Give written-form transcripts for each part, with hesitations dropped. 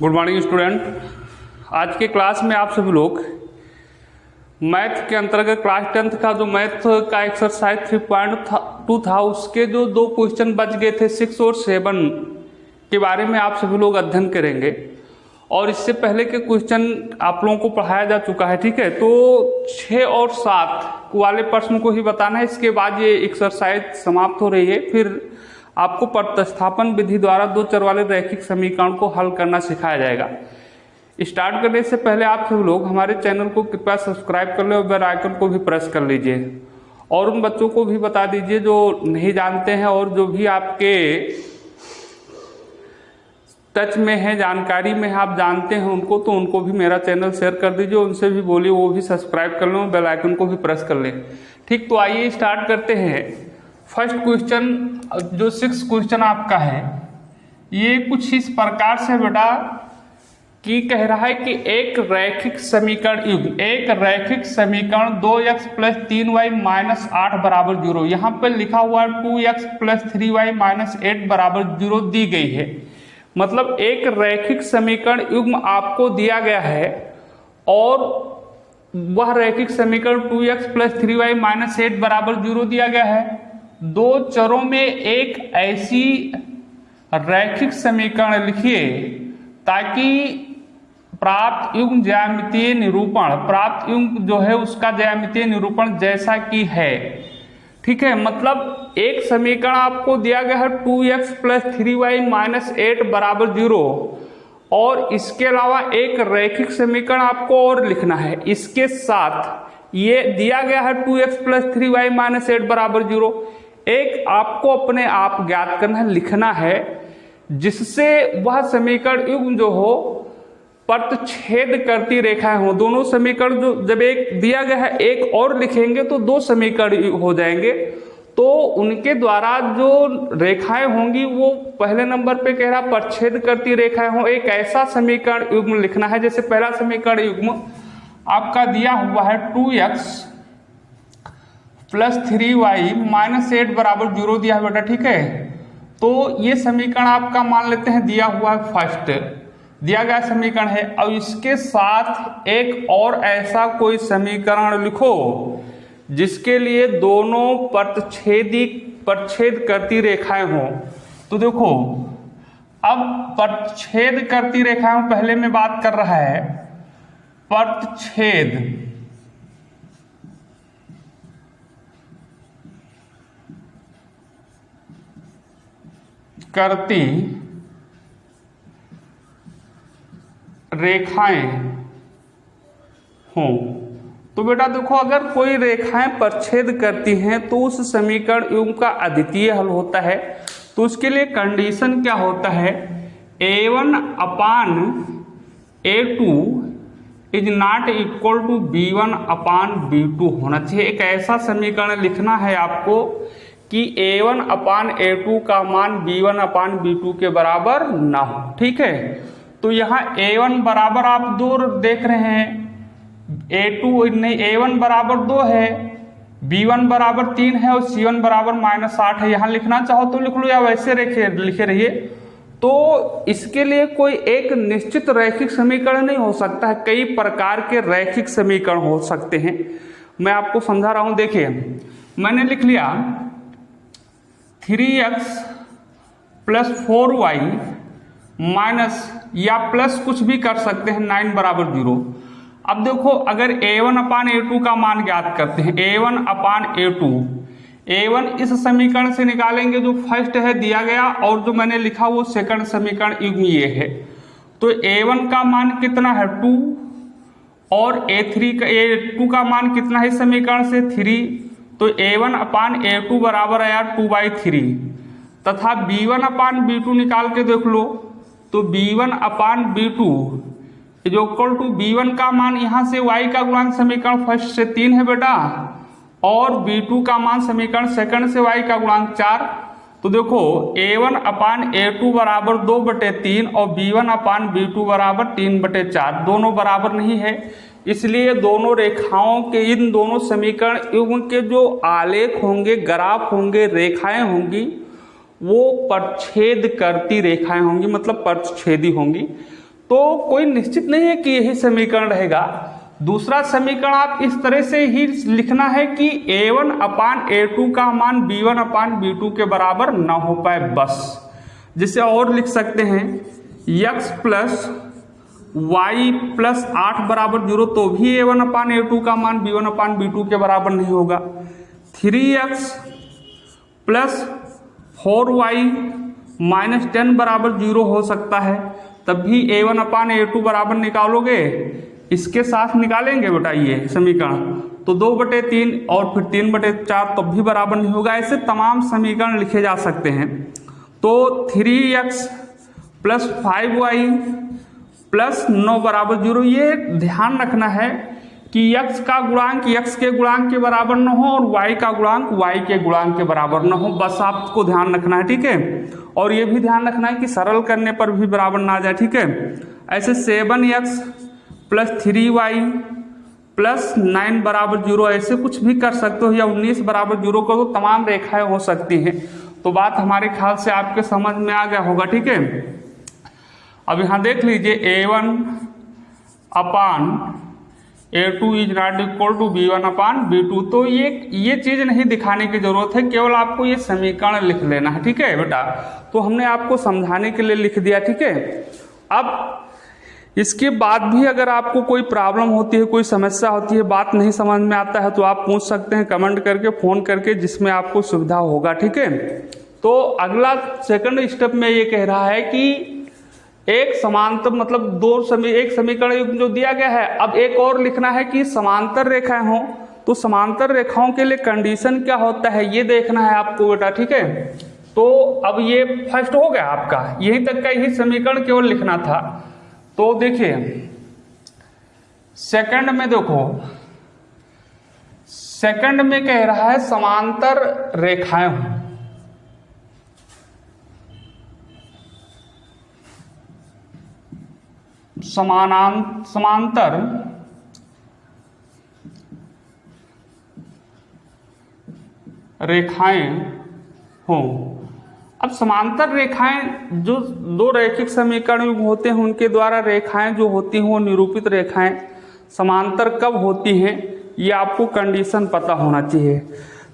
Good morning student. आज के class में आप सभी लोग मैथ के अंतर्गत क्लास 10th का जो मैथ का एक्सरसाइज 3.2 था उसके जो दो क्वेश्चन बच गए थे 6 और 7 के बारे में आप सभी लोग अध्ययन करेंगे। और इससे पहले के क्वेश्चन आप लोगों को पढ़ाया जा चुका है, ठीक है। तो 6 और 7 वाले प्रश्न को ही बताना है, इसके बाद ये एक्सरसाइज समाप्त हो रही है। फिर आपको प्रतिस्थापन विधि द्वारा दो चर वाले रैखिक समीकरण को हल करना सिखाया जाएगा। स्टार्ट करने से पहले आप सब लोग हमारे चैनल को कृपया सब्सक्राइब कर ले और बेल आइकन को भी प्रेस कर लीजिए। और उन बच्चों को भी बता दीजिए जो नहीं जानते हैं और जो भी आपके टच में है, जानकारी में है, आप जानते हैं उनको, तो उनको भी मेरा चैनल शेयर कर दीजिए। उनसे भी बोलिए वो भी सब्सक्राइब कर लें और बेल आइकन को भी प्रेस कर लें। ठीक, तो आइए स्टार्ट करते हैं। फर्स्ट क्वेश्चन जो 6 क्वेश्चन आपका है ये कुछ इस प्रकार से बेटा कि कह रहा है कि एक रैखिक समीकरण युग्म, एक रैखिक समीकरण 2x + 3y - 8 = 0, यहाँ पर लिखा हुआ है 2x + 3y - 8 = 0 दी गई है। मतलब एक रैखिक समीकरण युग्म आपको दिया गया है और वह रैखिक समीकरण 2x + 3y - 8 = 0 दिया गया है। दो चरों में एक ऐसी रैखिक समीकरण लिखिए ताकि प्राप्त युग्म ज्यामितीय निरूपण, प्राप्त युग्म जो है उसका ज्यामितीय निरूपण जैसा कि है। ठीक है, मतलब एक समीकरण आपको दिया गया है 2x + 3y - 8 = 0 और इसके अलावा एक रैखिक समीकरण आपको और लिखना है इसके साथ। ये दिया गया है 2x + 3y - 8 = 0, एक आपको अपने आप ज्ञात करना है, लिखना है, जिससे वह समीकरण युग्म जो हो प्रतिच्छेद करती रेखाएं हो। दोनों समीकरण जो जब एक दिया गया है एक और लिखेंगे तो दो समीकरण हो जाएंगे, तो उनके द्वारा जो रेखाएं होंगी वो पहले नंबर पे कह रहा प्रतिच्छेद करती रेखाएं हो। एक ऐसा समीकरण युग्म लिखना है। जैसे पहला समीकरण युग्म आपका दिया हुआ है 2x + 3y - 8 = 0 दिया है बेटा, ठीक है। तो ये समीकरण आपका मान लेते हैं दिया हुआ है, फर्स्ट दिया गया समीकरण है। अब इसके साथ एक और ऐसा कोई समीकरण लिखो जिसके लिए दोनों प्रतिच्छेद करती रेखाएं हों। तो देखो, अब प्रतिच्छेद करती रेखाएं पहले में बात कर रहा है, प्रतिच्छेद करती रेखाएं हों। तो बेटा देखो, अगर कोई रेखाएं प्रतिच्छेद करती हैं तो उस समीकरण युग्म का अद्वितीय हल होता है। तो उसके लिए कंडीशन क्या होता है, a1 upon a2 is not equal to b1 upon b2 होना चाहिए। एक ऐसा समीकरण लिखना है आपको कि a1 अपान a2 का मान b1 अपान b2 के बराबर ना हो। ठीक है, तो यहाँ a1 बराबर आप 2 देख रहे हैं, a2 नहीं, a1 बराबर 2 है, b1 बराबर 3 है और c1 बराबर -8 है। यहाँ लिखना चाहो तो लिख लो या वैसे लिखे रहिए। तो इसके लिए कोई एक निश्चित रैखिक समीकरण नहीं हो सकता है, कई प्रकार के रैखिक समीकरण हो सकते हैं। मैं आपको समझा रहा हूं। देखिए, मैंने लिख लिया 3x + 4y माइनस या प्लस कुछ भी कर सकते हैं 9 = 0। अब देखो, अगर a1 अपान a2 का मान ज्ञात करते हैं, a1 अपान a2, a1 इस समीकरण से निकालेंगे जो फर्स्ट है दिया गया, और जो मैंने लिखा वो सेकंड समीकरण युग्म ये है। तो a1 का मान कितना है 2 और a2 का मान कितना है इस समीकरण से 3। तो a1 अपान a2 बराबर है यार 2/3 तथा b1 अपान b2 निकाल के देख लो। तो b1 upon b2 equal to b1 का मान यहाँ से y का गुणांक समीकरण फर्स्ट से 3 है बेटा, और b2 का मान समीकरण सेकंड से y का गुणांक 4। तो देखो, a1 अपान a2 बराबर 2/3 और b1 अपान b2 बराबर 3/4, दोनों बराबर नहीं है। इसलिए दोनों रेखाओं के, इन दोनों समीकरण युग्म के जो आलेख होंगे, ग्राफ होंगे, रेखाएं होंगी, वो प्रतिच्छेद करती रेखाएं होंगी, मतलब प्रतिच्छेदी होंगी। तो कोई निश्चित नहीं है कि यही समीकरण रहेगा। दूसरा समीकरण आप इस तरह से ही लिखना है कि a1 अपान a2 का मान b1 अपान b2 के बराबर ना हो पाए बस। जिसे और लिख सकते हैं x प्लस वाई प्लस 8 बराबर 0, तो भी a1 अपान a2 का मान b1 अपान b2 के बराबर नहीं होगा। 3x प्लस 4y माइनस 10 बराबर 0 हो सकता है, तब भी a1 अपान a2 बराबर निकालोगे, इसके साथ निकालेंगे बेटा ये समीकरण, तो 2/3 और फिर 3/4 तब भी बराबर नहीं होगा। ऐसे तमाम समीकरण लिखे जा सकते हैं। तो 3x प्लस 5y प्लस 9 बराबर 0, ये ध्यान रखना है कि x का गुणांक x के गुणांक के बराबर न हो और y का गुणांक y के गुणांक के बराबर न हो, बस आपको ध्यान रखना है, ठीक है। और ये भी ध्यान रखना है कि सरल करने पर भी बराबर ना आ जाए, ठीक है। ऐसे 7x प्लस 3y प्लस 9 बराबर 0 ऐसे कुछ भी कर सकते हो, या 19 बराबर 0 कर दो, तमाम रेखाएं हो सकती हैं। तो बात हमारे ख्याल से आपके समझ में आ गया होगा, ठीक है। अब यहाँ देख लीजिए a1 upon a2 is not equal to b1 upon b2, तो ये चीज नहीं दिखाने की जरूरत है, केवल आपको ये समीकरण लिख लेना है, ठीक है बेटा। तो हमने आपको समझाने के लिए लिख दिया, ठीक है। अब इसके बाद भी अगर आपको कोई प्रॉब्लम होती है, कोई समस्या होती है, बात नहीं समझ में आता है, तो आप पूछ सकते हैं कमेंट करके, फोन करके, जिसमें आपको सुविधा होगा, ठीक है। तो अगला सेकंड स्टेप में ये कह रहा है कि एक समांतर मतलब एक समीकरण जो दिया गया है, अब एक और लिखना है कि समांतर रेखाएं हों, तो समांतर रेखाओं के लिए कंडीशन क्या होता है ये देखना है आपको बेटा, ठीक है। तो अब ये फर्स्ट हो गया आपका, यहीं तक का ही समीकरण केवल लिखना था। तो देखिए सेकंड में देखो, सेकंड में कह रहा है समांतर रेखाएं हों, समांतर रेखाएं हों। अब समांतर रेखाएं जो दो रैखिक समीकरण होते हैं उनके द्वारा रेखाएं जो होती हैं वो निरूपित रेखाएं समांतर कब होती हैं, ये आपको कंडीशन पता होना चाहिए।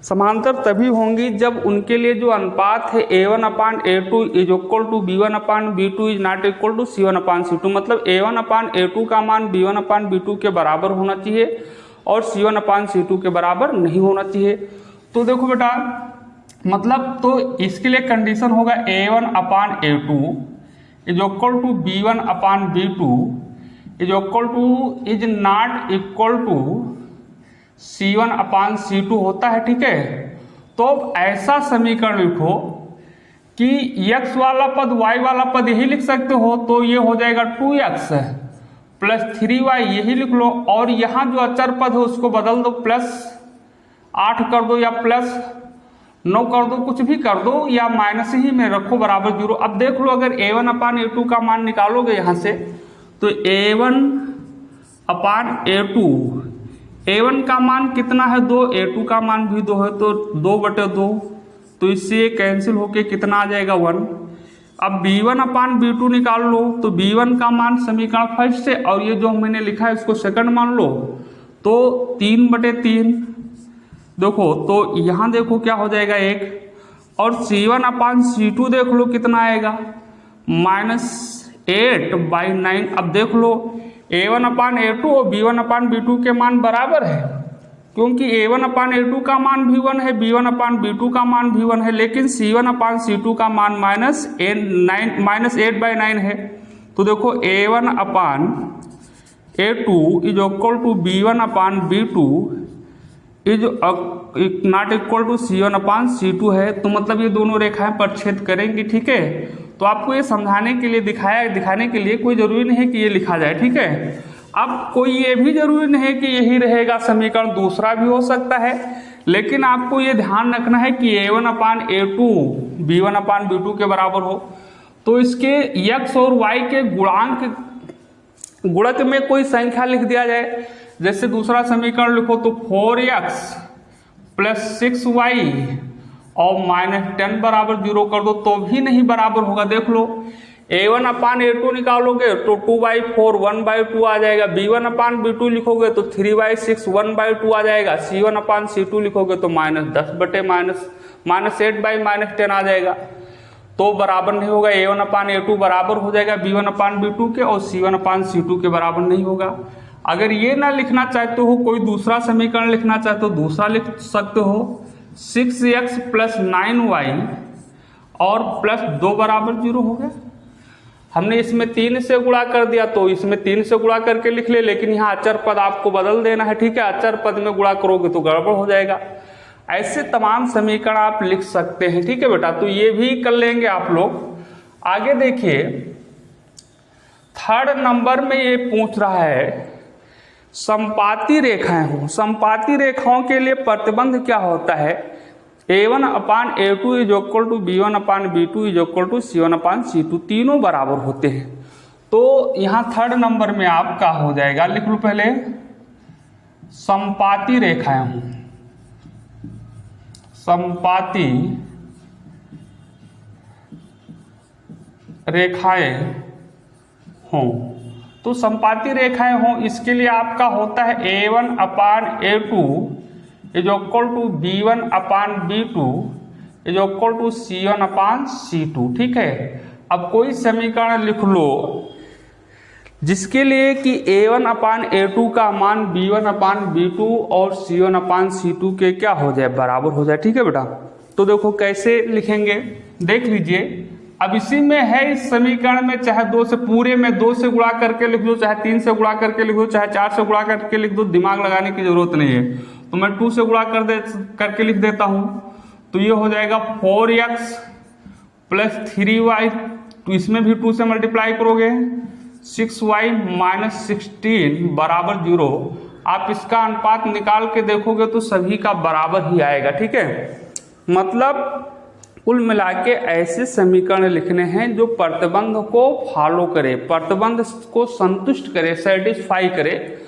समांतर तभी होंगी जब उनके लिए जो अनुपात है a1 upon a2 is equal to b1 upon b2 is not equal to c1 upon c2, मतलब a1 अपान a2 का मान b1 अपान b2 के बराबर होना चाहिए और c1 अपान c2 के बराबर नहीं होना चाहिए। तो देखो बेटा, मतलब तो इसके लिए कंडीशन होगा a1 upon a2 is equal to b1 upon b2 is equal to is not equal to c1 upon c2 होता है, ठीक है। तो ऐसा समीकरण लिखो कि x वाला पद y वाला पद यही लिख सकते हो, तो ये हो जाएगा 2x प्लस 3y, यही लिख लो। और यहाँ जो अचर पद है उसको बदल दो, प्लस 8 कर दो या प्लस 9 कर दो, कुछ भी कर दो, या माइनस ही में रखो बराबर 0। अब देख लो अगर a1 अपान a2 का मान निकालोगे यहाँ से, तो a1 अपान a1 का मान कितना है 2, a2 का मान भी 2 है, तो 2/2, तो इससे कैंसिल होके कितना आ जाएगा 1। अब b1 अपान b2 निकाल लो, तो b1 का मान समीकरण फर्स्ट है और ये जो मैंने लिखा है इसको सेकंड मान लो, तो 3/3। देखो तो यहाँ देखो क्या हो जाएगा 1, और c1 अपान c2 देख लो कितना आएगा -8/9। अब देख लो a1 अपान a2 और b1 अपान b2 के मान बराबर है, क्योंकि a1 अपान a2 का मान भी 1 है, b1 अपान b2 का मान भी 1 है, लेकिन c1 अपान c2 का मान -8/9 है। तो देखो a1 upon a2 is equal to b1 upon b2 is not equal to c1 upon c2 है। तो मतलब ये दोनों रेखाएं परछेद करेंगी, ठीक है। तो आपको ये समझाने के लिए दिखाने के लिए कोई जरूरी नहीं है कि ये लिखा जाए, ठीक है। अब कोई ये भी जरूरी नहीं है कि यही रहेगा समीकरण, दूसरा भी हो सकता है, लेकिन आपको ये ध्यान रखना है कि a1 upon a2 b1 upon b2 के बराबर हो। तो इसके x और y के गुणक में कोई संख्या लिख दिया जाए, जैसे दूसरा समीकरण लिखो तो 4x प्लस 6y और -10 बराबर 0 कर दो, तो भी नहीं बराबर होगा। देख लो A1 अपान A2 निकालोगे तो 2/4 1/2 आ जाएगा। B1 अपान B2 लिखोगे तो 3/6 1/2 आ जाएगा। C1 अपान C2 लिखोगे तो -10/-8/-10 आ जाएगा। तो बराबर नहीं होगा। A1 अपान A2 बराबर हो जाएगा B1 अपान B2 के, और C1 अपान C2 के बराबर नहीं होगा। अगर ये ना लिखना चाहते हो, कोई दूसरा समीकरण लिखना चाहते हो, दूसरा लिख सकते हो। 6x + 9y और +2 बराबर 0 हो गया। हमने इसमें 3 से गुणा कर दिया तो इसमें 3 से गुणा करके लिख ले, लेकिन यहाँ अचर पद आपको बदल देना है, ठीक है। अचर पद में गुणा करोगे तो गड़बड़ हो जाएगा। ऐसे तमाम समीकरण आप लिख सकते हैं, ठीक है बेटा। तो ये भी कर लेंगे आप लोग। आगे देखिए, 3rd नंबर में ये पूछ रहा है समपाती रेखाएं हों। समपाती रेखाओं के लिए प्रतिबंध क्या होता है? A1 upon A2 is equal to B1 upon B2 is equal to C1 upon C2, तीनों बराबर होते हैं। तो यहाँ 3rd नंबर में आपका हो जाएगा, लिख लो पहले, समपाती रेखाएं हों। समपाती रेखाएं हों। तो समपाती रेखाएं हों, इसके लिए आपका होता है A1 upon A2 is equal to B1 upon B2 is equal to C1 upon C2, ठीक है। अब कोई समीकरण लिख लो जिसके लिए कि A1 अपान A2 का मान B1 अपान B2 और C1 अपान C2 के क्या हो जाए, बराबर हो जाए, ठीक है बेटा। तो देखो कैसे लिखेंगे, देख लीजिए। अब इसी में है, इस समीकरण में चाहे 2 से पूरे में 2 से गुणा करके लिख दो, चाहे 3 से गुणा करके लिख दो, चाहे 4 से गुणा करके लिख दो, दिमाग लगाने की जरूरत नहीं है। तो मैं 2 से गुणा करके लिख देता हूं। तो ये हो जाएगा 4x + 3y, तो इसमें भी 2 से मल्टीप्लाई करोगे, 6y - 16 बराबर 0। आप इसका अनुपात निकाल के देखोगे तो सभी का बराबर ही आएगा, ठीक है। मतलब कुल मिला के ऐसे समीकरण लिखने हैं जो प्रतिबंध को फॉलो करे, प्रतिबंध को संतुष्ट करे, सेटिस्फाई करे।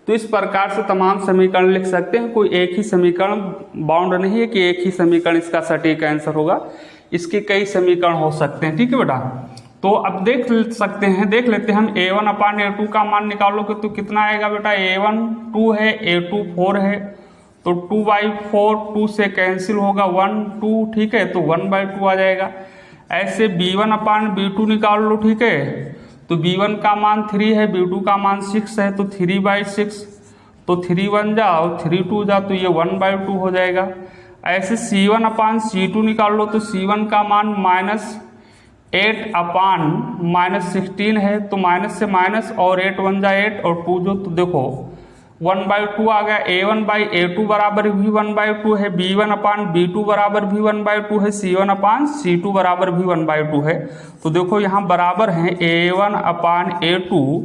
तो इस प्रकार से तमाम समीकरण लिख सकते हैं। कोई एक ही समीकरण बाउंड नहीं है कि एक ही समीकरण इसका सटीक आंसर होगा, इसके कई समीकरण हो सकते हैं, ठीक है बेटा। तो अब देख सकते हैं, देख लेते हैं हम। A1 अपान A2 का मान निकालोगे तो कितना आएगा बेटा? A1 2 है, A2 4 है, तो 2/4 2 से कैंसिल होगा, 1 2, ठीक है। तो 1/2 आ जाएगा। ऐसे B1 अपान B2 निकाल लो, ठीक है। तो B1 का मान 3 है, B2 का मान 6 है, तो 3/6, तो 3 1 जा और 3 2 जा, तो ये 1/2 हो जाएगा। ऐसे C1 अपान C2 निकाल लो, तो C1 का मान -8 अपान -16 है, तो माइनस से माइनस और 8 1 जा 8 और 2 जो, तो देखो 1/2 आ गया। A1/A2 बराबर भी 1/2 है, B1 अपान B2 बराबर भी 1/2 है, C1 अपान C2 बराबर भी 1/2 है। तो देखो यहाँ बराबर है A1 upon A2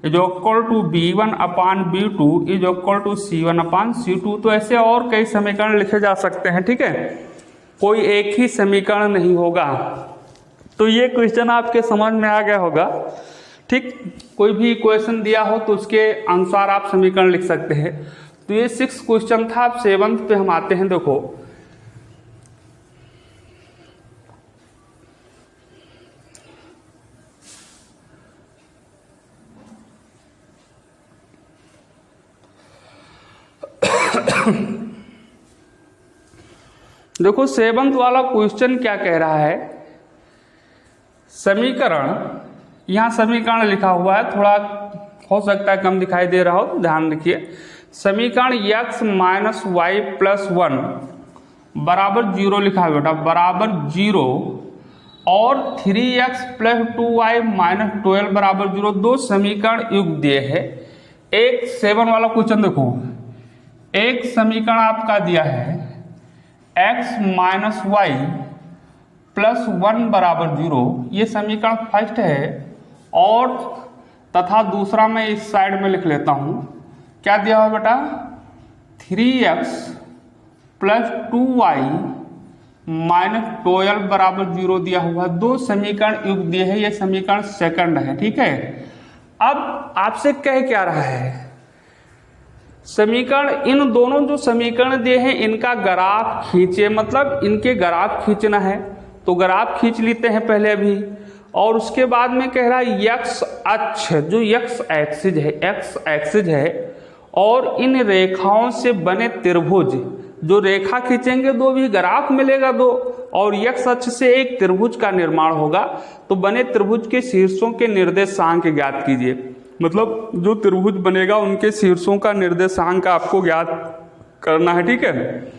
is equal to B1 upon B2 is equal to C1 upon C2। तो ऐसे और कई समीकरण लिखे जा सकते हैं, ठीक है। कोई एक ही समीकरण नहीं होगा। तो ये क्वेश्चन आपके समझ में आ गया होगा, ठीक। कोई भी क्वेश्चन दिया हो तो उसके अनुसार आप समीकरण लिख सकते हैं। तो ये 6 क्वेश्चन था। अब 7th पे हम आते हैं। देखो देखो 7th वाला क्वेश्चन क्या कह रहा है। समीकरण, यहाँ समीकरण लिखा हुआ है, थोड़ा हो सकता है कम दिखाई दे रहा हो, तो ध्यान रखिए। समीकरण x - y + 1 बराबर 0 लिखा है बेटा, बराबर 0, और 3x + 2y - 12 बराबर 0, दो समीकरण युक्त दिए हैं। एक 7 वाला क्वेश्चन देखो, एक समीकरण आपका दिया है x - y + 1 बराबर 0, ये समीकरण फर्स्ट है। और तथा दूसरा मैं इस साइड में लिख लेता हूं, क्या दिया हुआ बेटा? 3x + 2y - 12 बराबर 0 दिया हुआ। दो समीकरण युक्त दिए हैं, ये समीकरण सेकंड है, ठीक है। अब आपसे कह क्या रहा है, समीकरण, इन दोनों जो समीकरण दिए हैं इनका ग्राफ खींचे, मतलब इनके ग्राफ खींचना है। तो ग्राफ खींच लेते हैं पहले अभी। और उसके बाद में कह रहा है यक्स अक्ष, जो यक्स एक्सिस है और इन रेखाओं से बने त्रिभुज, जो रेखा खींचेंगे दो भी ग्राफ मिलेगा दो, और यक्स अक्ष से एक त्रिभुज का निर्माण होगा। तो बने त्रिभुज के शीर्षों के निर्देशांक ज्ञात कीजिए। मतलब जो त्रिभुज बनेगा उनके शीर्षों का निर्देशांक आपको ज्ञात करना है, ठीक है।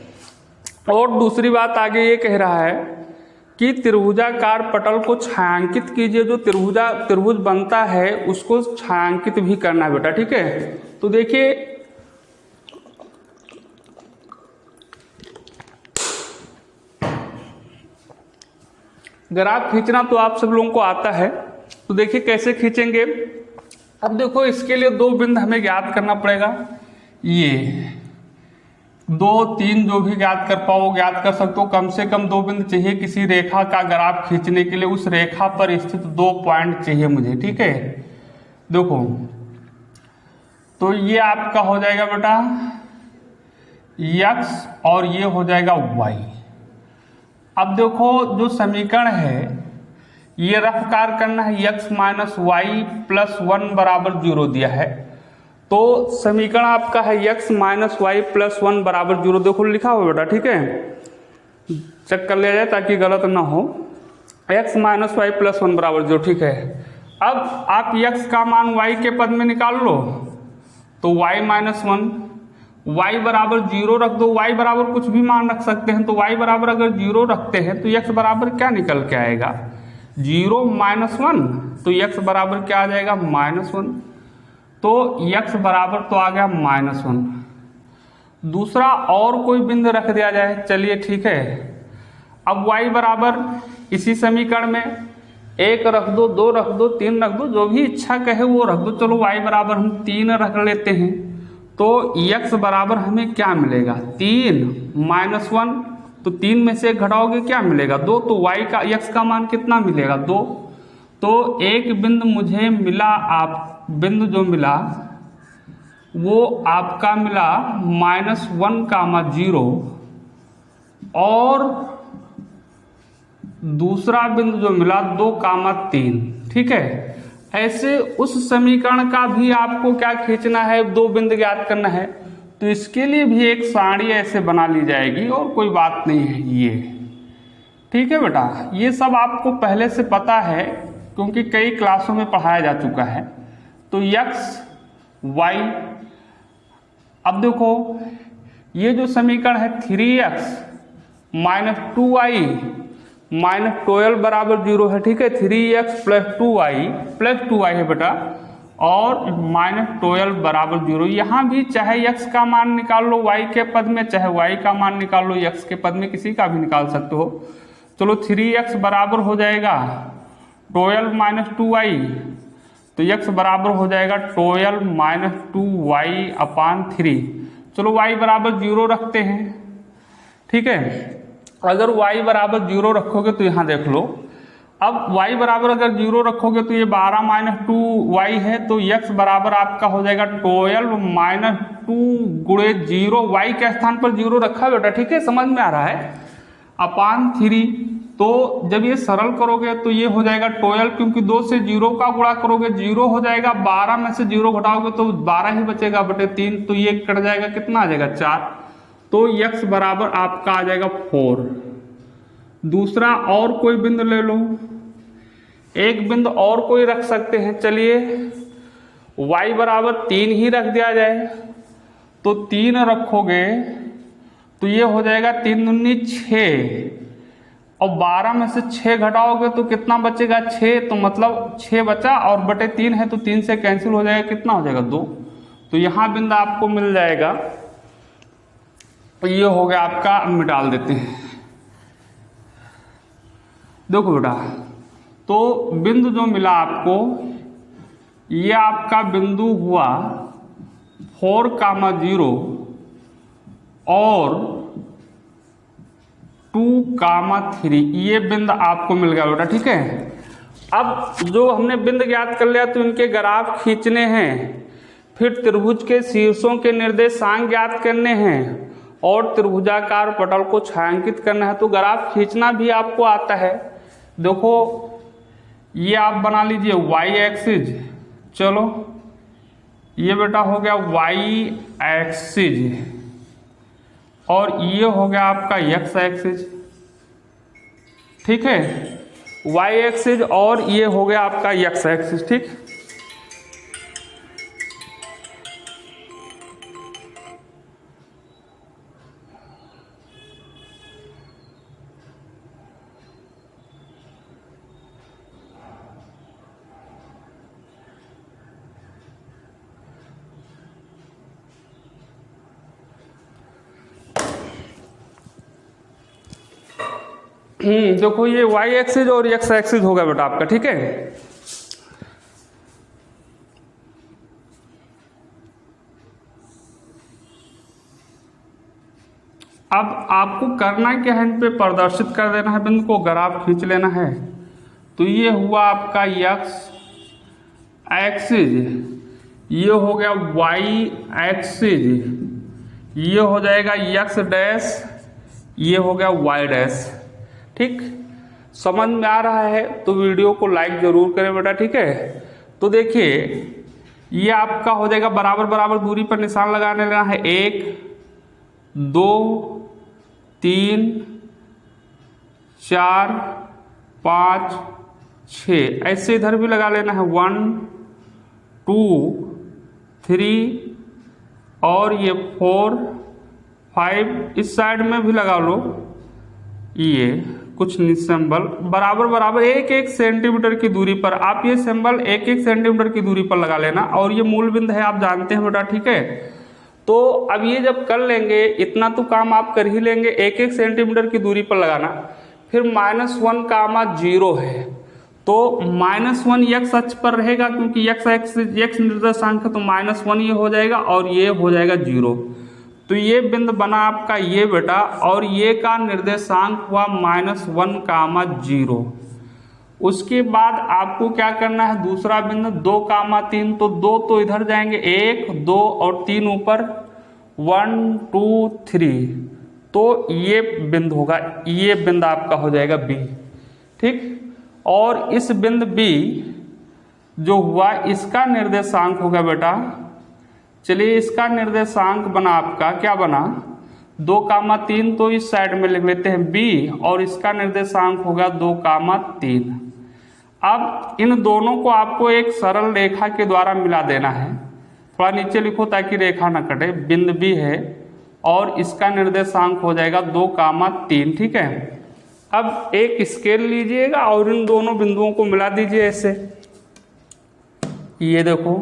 और दूसरी बात आगे ये कह रहा है कि त्रिभुजाकार पटल को छायांकित कीजिए। जो त्रिभुज बनता है उसको छायांकित भी करना है बेटा, ठीक है। तो देखिए ग्राफ खींचना तो आप सब लोगों को आता है, तो देखिए कैसे खींचेंगे। अब देखो इसके लिए दो बिंदु हमें ज्ञात करना पड़ेगा, ये 2 3 जो भी ज्ञात कर पाओ ज्ञात कर सकते हो। कम से कम 2 बिंदु चाहिए किसी रेखा का ग्राफ खींचने के लिए। उस रेखा पर स्थित 2 पॉइंट चाहिए मुझे, ठीक है। देखो तो ये आपका हो जाएगा बेटा x और ये हो जाएगा y। अब देखो जो समीकरण है ये रफ कार करना है, x माइनस वाई प्लस 1 बराबर 0 दिया है। तो समीकरण आपका है x माइनस वाई प्लस 1 बराबर 0। देखो लिखा हुआ बेटा, ठीक है, चेक कर लिया जाए ताकि गलत ना हो। x माइनस वाई प्लस 1 बराबर 0, ठीक है। अब आप x का मान y के पद में निकाल लो, तो y माइनस 1, y बराबर 0 रख दो। y बराबर कुछ भी मान रख सकते हैं, तो y बराबर अगर 0 रखते हैं तो x बराबर क्या निकल के आएगा, 0 माइनस 1। तो x बराबर क्या आ जाएगा, -1। तो x बराबर तो आ गया -1। दूसरा और कोई बिंदु रख दिया जाए, चलिए ठीक है। अब y बराबर इसी समीकरण में 1 रख दो, 2 रख दो, 3 रख दो, जो भी इच्छा कहे वो रख दो। चलो y बराबर हम 3 रख लेते हैं। तो x बराबर हमें क्या मिलेगा, 3 -1। तो 3 में से 1 घटाओगे क्या मिलेगा, 2। तो y का x का मान कितना मिलेगा, 2। तो एक बिंदु मुझे मिला, आप बिंदु जो मिला वो आपका मिला -1, 0। और दूसरा बिंदु जो मिला 2, 3, ठीक है। ऐसे उस समीकरण का भी आपको क्या खींचना है, 2 बिंदु ज्ञात करना है। तो इसके लिए भी एक सारणी ऐसे बना ली जाएगी और कोई बात नहीं है ये, ठीक है बेटा। ये सब आपको पहले से पता है क्योंकि कई क्लासों में पढ़ाया जा चुका है। तो x y, अब देखो ये जो समीकरण है 3x माइनस 2y माइनस 12 बराबर 0 है, ठीक है। 3x प्लस 2y है बेटा, और -12 बराबर 0। यहाँ भी चाहे x का मान निकाल लो y के पद में, चाहे y का मान निकाल लो x के पद में, किसी का भी निकाल सकते हो। चलो 3x बराबर हो जाएगा 12 माइनस 2y, तो x बराबर हो जाएगा 12 माइनस 2y अपान 3। चलो y बराबर 0 रखते हैं, ठीक है। अगर y बराबर 0 रखोगे तो यहाँ देख लो, अब y बराबर अगर 0 रखोगे तो ये 12 माइनस 2y है, तो x बराबर आपका हो जाएगा 12 माइनस 2 गुणे 0, y के स्थान पर 0 रखा बेटा, ठीक है, समझ में आ रहा है, अपान 3। तो जब ये सरल करोगे तो ये हो जाएगा 12, क्योंकि 2 से 0 का गुणा करोगे 0 हो जाएगा, 12 में से 0 घटाओगे तो 12 ही बचेगा बटे 3, तो ये कट जाएगा, कितना आ जाएगा 4। तो x बराबर आपका आ जाएगा 4। दूसरा और कोई बिंदु ले लो, एक बिंदु और कोई रख सकते हैं। चलिए y बराबर 3 ही रख दिया जाए, तो 3 रखोगे तो ये हो जाएगा 3 दूनी 6, और 12 में से 6 घटाओगे तो कितना बचेगा 6, तो मतलब 6 बचा, और बटे 3 है तो 3 से कैंसिल हो जाएगा, कितना हो जाएगा 2। तो यहाँ बिंदु आपको मिल जाएगा, तो ये हो गया आपका, मिटाल देते हैं। देखो बेटा, तो बिंदु जो मिला आपको, ये आपका बिंदु हुआ 4, 0 और 2, 3, ये बिंदु आपको मिल गया बेटा, ठीक है। अब जो हमने बिंदु ज्ञात कर लिया तो इनके ग्राफ खींचने हैं, फिर त्रिभुज के शीर्षों के निर्देशांक ज्ञात करने हैं और त्रिभुजाकार पटल को छायांकित करना है। तो ग्राफ खींचना भी आपको आता है। देखो ये आप बना लीजिए वाई एक्सिस। चलो ये बेटा हो गया वाई एक्सिस, और ये हो गया आपका एक्स एक्सिस। ठीक है, वाई एक्सिस और ये हो गया आपका एक्स एक्सिस। ठीक, देखो ये वाई एक्सिस और एक्स एक्सिस होगा बेटा आपका। ठीक है, अब आपको करना क्या है, इन पे प्रदर्शित कर देना है बिंदु को, ग्राफ खींच लेना है। तो ये हुआ आपका एक्स एक्सिस, ये हो गया वाई एक्सिस, ये हो जाएगा एक्स डैश, ये हो गया वाई डैश। ठीक, समझ में आ रहा है तो वीडियो को लाइक जरूर करें बेटा। ठीक है, तो देखिए ये आपका हो जाएगा बराबर बराबर दूरी पर निशान लगाने लेना है। 1 2 3 4 5 6, ऐसे इधर भी लगा लेना है 1 2 3 और ये 4 5, इस साइड में भी लगा लो। ये कुछ सिंबल बराबर बराबर 1-1 सेंटीमीटर की दूरी पर, आप ये सिंबल 1-1 सेंटीमीटर की दूरी पर लगा लेना, और ये मूल बिंदु है आप जानते हैं बेटा। ठीक है, तो अब ये जब कर लेंगे इतना तो काम आप कर ही लेंगे, 1-1 सेंटीमीटर की दूरी पर लगाना। फिर -1, 0 है तो -1 एक्स अक्ष पर रहेगा, क्योंकि एक्स निर्देशांक है तो -1 ये हो जाएगा और ये हो जाएगा 0। तो ये बिंदु बना आपका ये बेटा, और ये का निर्देशांक हुआ -1, 0। उसके बाद आपको क्या करना है, दूसरा बिंदु 2, 3, तो 2 तो इधर जाएंगे, 1 2 और 3 ऊपर, 1 2 3, तो ये बिंदु होगा, ये बिंदु आपका हो जाएगा बी। ठीक, और इस बिंदु बी जो हुआ इसका निर्देशांक होगा बेटा, चलिए इसका निर्देशांक बना आपका, क्या बना, 2, 3, तो इस साइड में लिख लेते हैं बी, और इसका निर्देशांक होगा 2, 3। अब इन दोनों को आपको एक सरल रेखा के द्वारा मिला देना है। थोड़ा नीचे लिखो ताकि रेखा ना कटे। बिंदु बी है और इसका निर्देशांक हो जाएगा 2, 3। ठीक है, अब एक स्केल लीजिएगा और इन दोनों बिंदुओं को मिला दीजिए ऐसे। ये देखो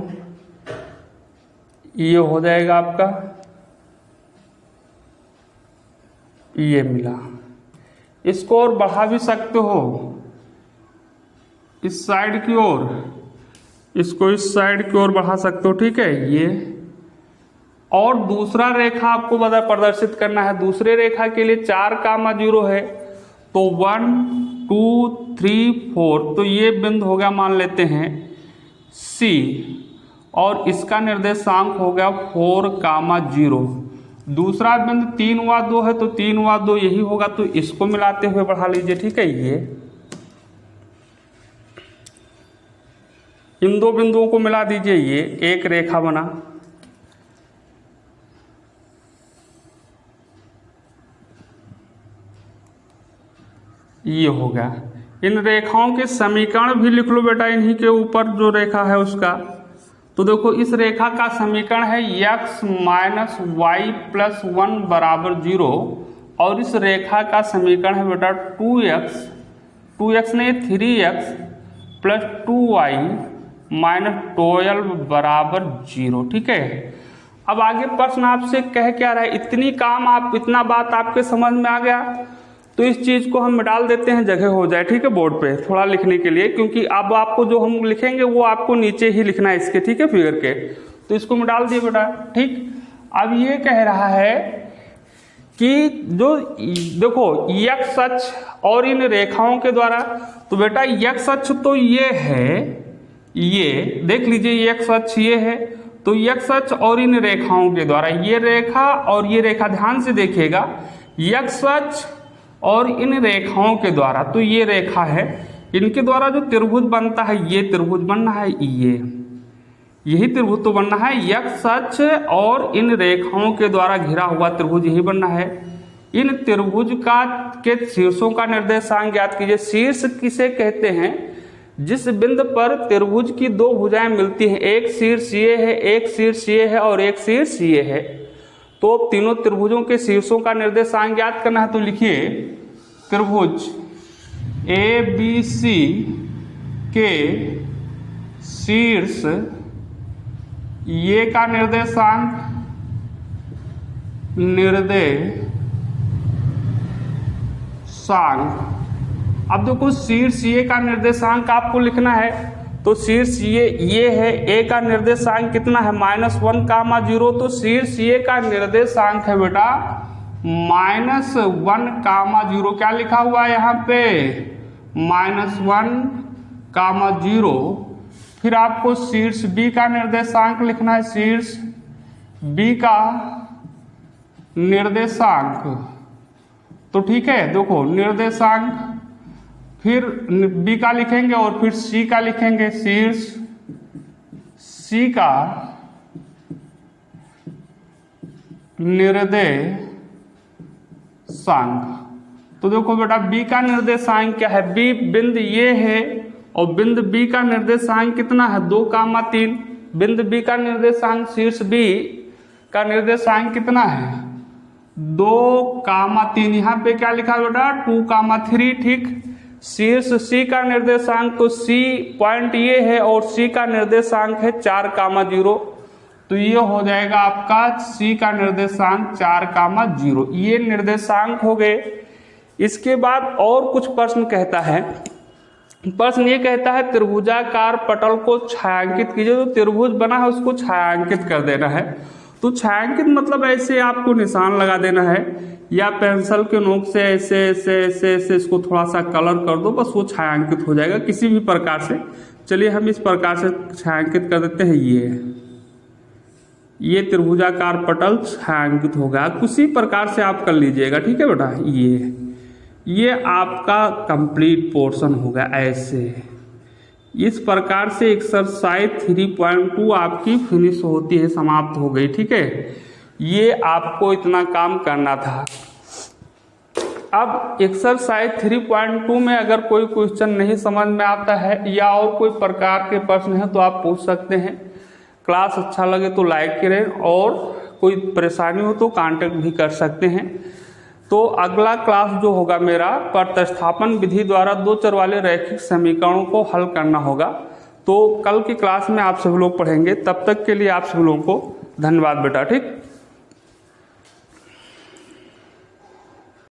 ये हो जाएगा आपका, ये मिला। इसको और बढ़ा भी सकते हो इस साइड की ओर, इसको इस साइड की ओर बढ़ा सकते हो। ठीक है, ये और दूसरा रेखा आपको बता प्रदर्शित करना है। दूसरे रेखा के लिए 4, 0 है तो 1 2 3 4, तो ये बिंदु हो गया, मान लेते हैं सी, और इसका निर्देशांक हो गया 4, 0। दूसरा बिंदु 3 व 2 है तो 3 व 2 यही होगा, तो इसको मिलाते हुए बढ़ा लीजिए। ठीक है, ये इन दो बिंदुओं को मिला दीजिए, ये एक रेखा बना। ये हो गया। इन रेखाओं के समीकरण भी लिख लो बेटा, इन्हीं के ऊपर जो रेखा है उसका। तो देखो इस रेखा का समीकरण है x - y + 1 = 0, और इस रेखा का समीकरण है बेटा 2x नहीं 3x + 2y - 12 = 0। ठीक है, अब आगे प्रश्न आपसे कह क्या रहा है, इतना बात आपके समझ में आ गया तो इस चीज को हम डाल देते हैं, जगह हो जाए। ठीक है, बोर्ड पे थोड़ा लिखने के लिए, क्योंकि अब आपको जो हम लिखेंगे वो आपको नीचे ही लिखना है इसके। ठीक है, फिगर के, तो इसको मैं डाल दिए बेटा। ठीक, अब ये कह रहा है कि जो देखो x अक्ष और इन रेखाओं के द्वारा, तो बेटा x अक्ष तो ये है, ये देख लीजिए x अक्ष ये है, तो x अक्ष और इन रेखाओं के द्वारा, ये रेखा और ये रेखा, ध्यान से देखिएगा, x अक्ष और इन रेखाओं के द्वारा, तो ये रेखा है, इनके द्वारा जो त्रिभुज बनता है, ये त्रिभुज बनना है, यही त्रिभुज तो बनना है। यक्ष अक्ष और इन रेखाओं के द्वारा घिरा हुआ त्रिभुज यही बनना है। इन त्रिभुज के शीर्षों का निर्देशांक ज्ञात कीजिए। शीर्ष किसे कहते हैं? जिस बिंदु पर त्रिभुज की दो भुजाएं मिलती हैं, एक शीर्ष ये है, एक शीर्ष ये है और एक शीर्ष ये है। तो तीनों त्रिभुजों के शीर्षों का निर्देशांक ज्ञात करना है। तो लिखिए त्रिभुज ABC के शीर्ष ये का निर्देशांक अब देखो शीर्ष ये का निर्देशांक आपको लिखना है। तो शीर्ष ये है, ए का निर्देशांक कितना है? -1, 0। तो शीर्ष ये का निर्देशांक है बेटा -1, 0। क्या लिखा हुआ है यहाँ पे? -1, 0। फिर आपको शीर्ष बी का निर्देशांक लिखना है। शीर्ष बी का निर्देशांक, तो ठीक है, देखो निर्देशांक, फिर बी का लिखेंगे और फिर सी का लिखेंगे। शीर्ष सी का निर्देशांक, तो देखो बेटा बी का निर्देशांक क्या है? बी बिंदु ये है और बिंदु बी का निर्देशांक कितना है? 2, 3। बिंदु बी का निर्देशांक, शीर्ष बी का निर्देशांक कितना है? 2, 3। यहाँ पे क्या लिखा बेटा? 2, 3। ठीक। शीर्ष सी का निर्देशांक, तो सी पॉइंट ये है और सी का निर्देशांक है 4, 0। तो ये हो जाएगा आपका सी का निर्देशांक 4, 0। ये निर्देशांक हो गए। इसके बाद और कुछ प्रश्न कहता है। प्रश्न ये कहता है त्रिभुजाकार पटल को छायांकित कीजिए। जो त्रिभुज बना है उसको छायांकित कर देना है। तो छायांकित मतलब ऐसे आपको निशान लगा देना है, या पेंसिल के नोक से ऐसे ऐसे ऐसे ऐसे इसको थोड़ा सा कलर कर दो, बस वो छायांकित हो जाएगा किसी भी प्रकार से। चलिए हम इस प्रकार से छायांकित कर देते हैं। ये त्रिभुजाकार पटल छायांकित हो गया। किसी प्रकार से आप कर लीजिएगा, ठीक है बेटा। ये आपका कंप्लीट पोर्शन होगा। ऐसे इस प्रकार से एक्सरसाइज 3.2 आपकी फिनिश होती है, समाप्त हो गई, ठीक है। ये आपको इतना काम करना था। अब एक्सरसाइज 3.2 में अगर कोई क्वेश्चन नहीं समझ में आता है या और कोई प्रकार के प्रश्न है तो आप पूछ सकते हैं। क्लास अच्छा लगे तो लाइक करें और कोई परेशानी हो तो कांटेक्ट भी कर सकते हैं। तो अगला क्लास जो होगा मेरा प्रतिस्थापन विधि द्वारा 2 चर वाले रैखिक समीकरणों को हल करना होगा। तो कल की क्लास में आप सभी लोग पढ़ेंगे। तब तक के लिए आप सभी लोगों को धन्यवाद बेटा, ठीक।